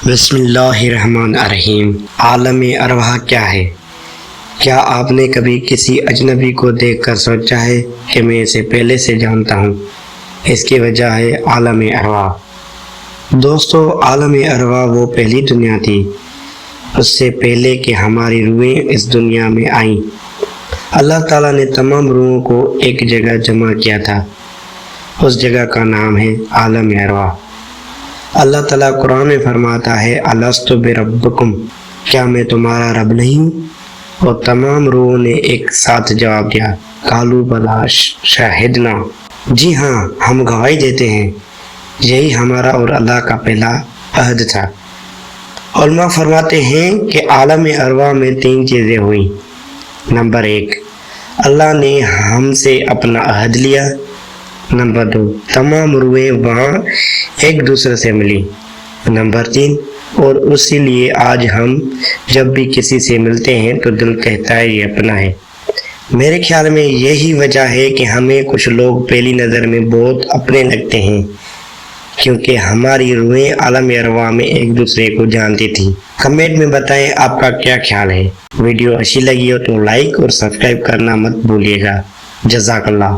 بسم اللہ الرحمن الرحیم۔ عالم ارواح کیا ہے؟ کیا آپ نے کبھی کسی اجنبی کو دیکھ کر سوچا ہے کہ میں اسے پہلے سے جانتا ہوں؟ اس کی وجہ ہے عالم ارواح۔ دوستو، عالم ارواح وہ پہلی دنیا تھی، اس سے پہلے کہ ہماری روحیں اس دنیا میں آئیں۔ اللہ تعالیٰ نے تمام روحوں کو ایک جگہ جمع کیا تھا، اس جگہ کا نام ہے عالم ارواح۔ اللہ تعالیٰ قرآن میں فرماتا ہے الست بربکم، کیا میں تمہارا رب نہیں ہوں؟ اور تمام روحوں نے ایک ساتھ جواب دیا قالوا بلا شاہدنا، جی ہاں ہم گواہی دیتے ہیں۔ یہی ہمارا اور اللہ کا پہلا عہد تھا۔ علماء فرماتے ہیں کہ عالم ارواح میں 3 چیزیں ہوئیں۔ نمبر 1، اللہ نے ہم سے اپنا عہد لیا۔ نمبر 2، تمام روحیں وہاں ایک دوسرے سے ملی۔ نمبر 3، اور اسی لیے آج ہم جب بھی کسی سے ملتے ہیں تو دل کہتا ہے یہ اپنا ہے۔ میرے خیال میں یہی وجہ ہے کہ ہمیں کچھ لوگ پہلی نظر میں بہت اپنے لگتے ہیں، کیونکہ ہماری روحیں عالم ارواح میں ایک دوسرے کو جانتی تھیں۔ کمنٹ میں بتائیں آپ کا کیا خیال ہے۔ ویڈیو اچھی لگی ہو تو لائک اور سبسکرائب کرنا مت بھولیے گا۔ جزاک اللہ۔